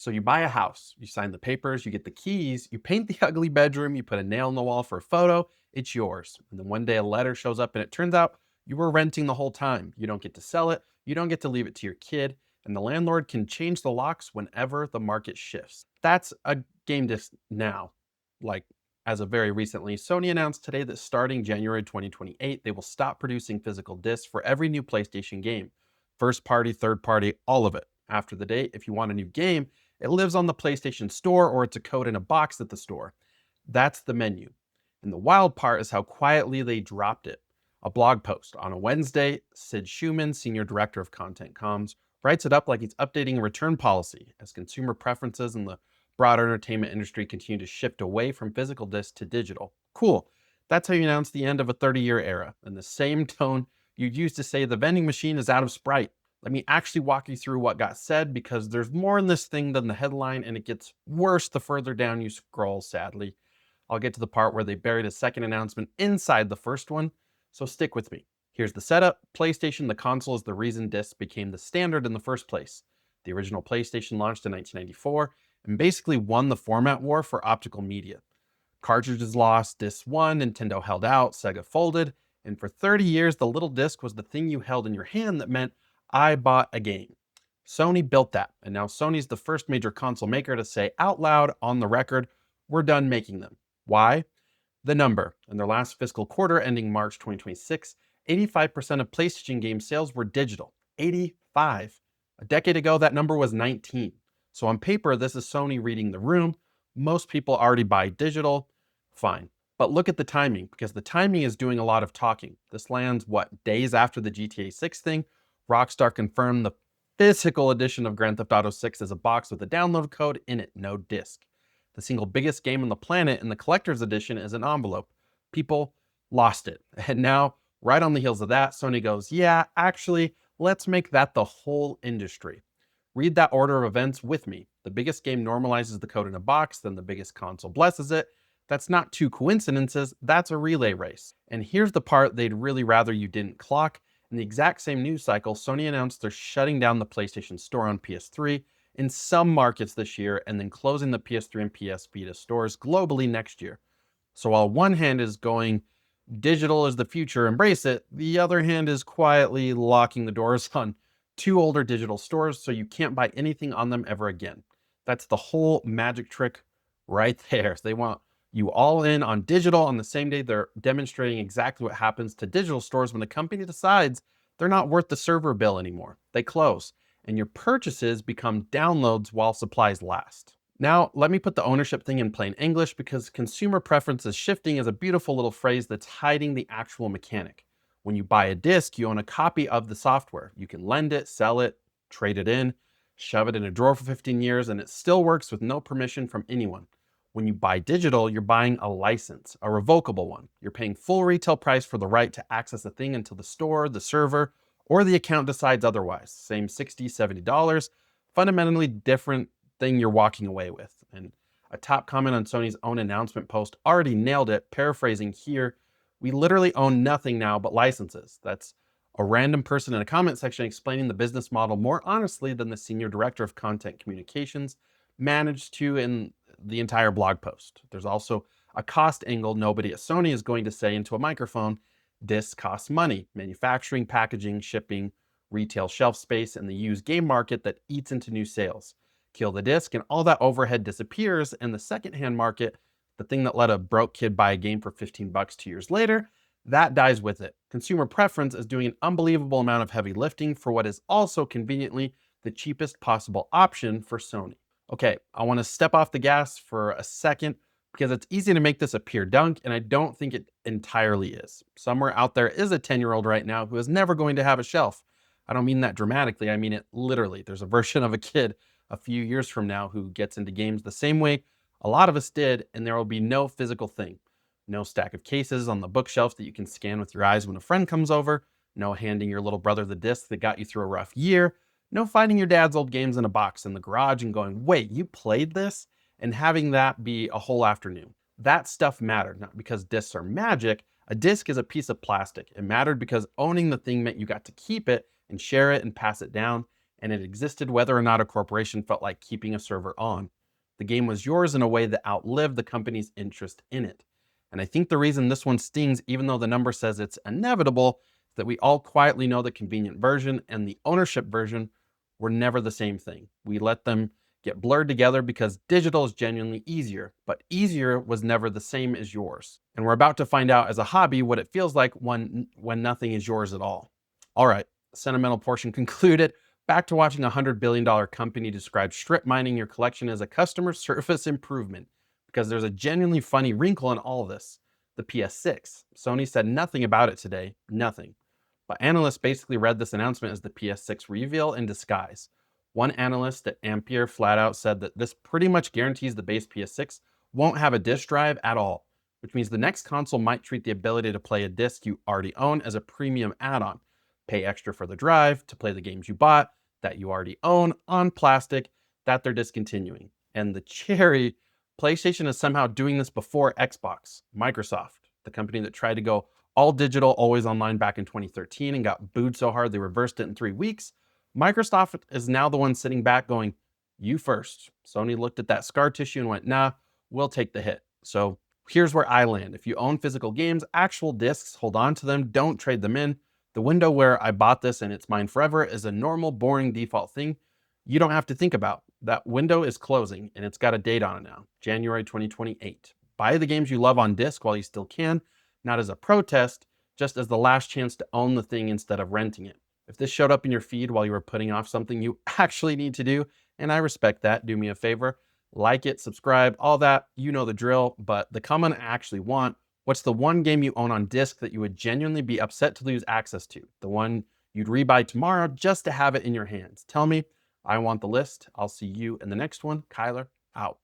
So you buy a house, you sign the papers, you get the keys, you paint the ugly bedroom, you put a nail in the wall for a photo, it's yours. And then one day a letter shows up and it turns out you were renting the whole time. You don't get to sell it, you don't get to leave it to your kid, and the landlord can change the locks whenever the market shifts. That's a game disc now. Like, as of very recently, Sony announced today that starting January 2028, they will stop producing physical discs for every new PlayStation game. First party, third party, all of it. After the date, if you want a new game, it lives on the PlayStation Store or it's a code in a box at the store. That's the menu. And the wild part is how quietly they dropped it. A blog post on a Wednesday, Sid Schumann, Senior Director of Content Comms, writes it up like he's updating a return policy as consumer preferences in the broader entertainment industry continue to shift away from physical discs to digital. Cool. That's how you announce the end of a 30-year era, in the same tone you'd use to say the vending machine is out of Sprite. Let me actually walk you through what got said because there's more in this thing than the headline, and it gets worse the further down you scroll, sadly. I'll get to the part where they buried a second announcement inside the first one, so stick with me. Here's the setup. PlayStation, the console, is the reason discs became the standard in the first place. The original PlayStation launched in 1994 and basically won the format war for optical media. Cartridges lost, discs won, Nintendo held out, Sega folded, and for 30 years, the little disc was the thing you held in your hand that meant, I bought a game. Sony built that, and now Sony's the first major console maker to say out loud on the record, we're done making them. Why? The number. In their last fiscal quarter ending March 2026, 85% of PlayStation game sales were digital. 85. A decade ago, that number was 19. So on paper, this is Sony reading the room. Most people already buy digital. Fine. But look at the timing, because the timing is doing a lot of talking. This lands, days after the GTA 6 thing? Rockstar confirmed the physical edition of Grand Theft Auto 6 is a box with a download code in it, no disc. The single biggest game on the planet in the collector's edition is an envelope. People lost it. And now, right on the heels of that, Sony goes, yeah, actually, let's make that the whole industry. Read that order of events with me. The biggest game normalizes the code in a box, then the biggest console blesses it. That's not two coincidences, that's a relay race. And here's the part they'd really rather you didn't clock. In the exact same news cycle, Sony announced they're shutting down the PlayStation Store on PS3 in some markets this year and then closing the PS3 and PS Vita stores globally next year. So while one hand is going, digital is the future, embrace it, the other hand is quietly locking the doors on two older digital stores so you can't buy anything on them ever again. That's the whole magic trick right there. They want you all in on digital on the same day they're demonstrating exactly what happens to digital stores when the company decides they're not worth the server bill anymore. They close, and your purchases become downloads while supplies last. Now, let me put the ownership thing in plain English because consumer preferences shifting is a beautiful little phrase that's hiding the actual mechanic. When you buy a disc, you own a copy of the software. You can lend it, sell it, trade it in, shove it in a drawer for 15 years, and it still works with no permission from anyone. When you buy digital, you're buying a license, a revocable one. You're paying full retail price for the right to access a thing until the store, the server, or the account decides otherwise. Same $60, $70, fundamentally different thing you're walking away with. And a top comment on Sony's own announcement post already nailed it, paraphrasing here, we literally own nothing now but licenses. That's a random person in a comment section explaining the business model more honestly than the senior director of content communications managed to in the entire blog post. There's also a cost angle nobody at Sony is going to say into a microphone. Discs cost money, manufacturing, packaging, shipping, retail shelf space, and the used game market that eats into new sales. Kill the disc and all that overhead disappears, and the secondhand market, the thing that let a broke kid buy a game for 15 bucks 2 years later, that dies with it. Consumer preference is doing an unbelievable amount of heavy lifting for what is also conveniently the cheapest possible option for Sony. Okay, I want to step off the gas for a second because it's easy to make this a pure dunk, and I don't think it entirely is. Somewhere out there is a 10-year-old right now who is never going to have a shelf. I don't mean that dramatically, I mean it literally. There's a version of a kid a few years from now who gets into games the same way a lot of us did, and there will be no physical thing. No stack of cases on the bookshelf that you can scan with your eyes when a friend comes over. No handing your little brother the disc that got you through a rough year. No finding your dad's old games in a box in the garage and going, wait, you played this? And having that be a whole afternoon. That stuff mattered, not because discs are magic. A disc is a piece of plastic. It mattered because owning the thing meant you got to keep it and share it and pass it down. and it existed whether or not a corporation felt like keeping a server on. The game was yours in a way that outlived the company's interest in it. And I think the reason this one stings, even though the number says it's inevitable, is that we all quietly know the convenient version and the ownership version were never the same thing. We let them get blurred together because digital is genuinely easier, but easier was never the same as yours. And we're about to find out as a hobby what it feels like when nothing is yours at all. All right, sentimental portion concluded. Back to watching a $100 billion company describe strip mining your collection as a customer service improvement, because there's a genuinely funny wrinkle in all this. The PS6. Sony said nothing about it today, nothing. But analysts basically read this announcement as the PS6 reveal in disguise. One analyst at Ampere flat out said that this pretty much guarantees the base PS6 won't have a disk drive at all, which means the next console might treat the ability to play a disc you already own as a premium add-on. Pay extra for the drive to play the games you bought that you already own on plastic that they're discontinuing. And the cherry, PlayStation is somehow doing this before Xbox. Microsoft, the company that tried to go all digital, always online back in 2013 and got booed so hard they reversed it in 3 weeks. Microsoft is now the one sitting back going, you first. Sony looked at that scar tissue and went, nah, we'll take the hit. So here's where I land. If you own physical games, actual discs, hold on to them, don't trade them in. The window where I bought this and it's mine forever is a normal, boring default thing you don't have to think about. That window is closing and it's got a date on it now, January 2028. Buy the games you love on disc while you still can, not as a protest, just as the last chance to own the thing instead of renting it. If this showed up in your feed while you were putting off something you actually need to do, and I respect that, do me a favor, like it, subscribe, all that, you know the drill, but the comment I actually want, what's the one game you own on disc that you would genuinely be upset to lose access to? The one you'd rebuy tomorrow just to have it in your hands. Tell me, I want the list. I'll see you in the next one. Cyler, out.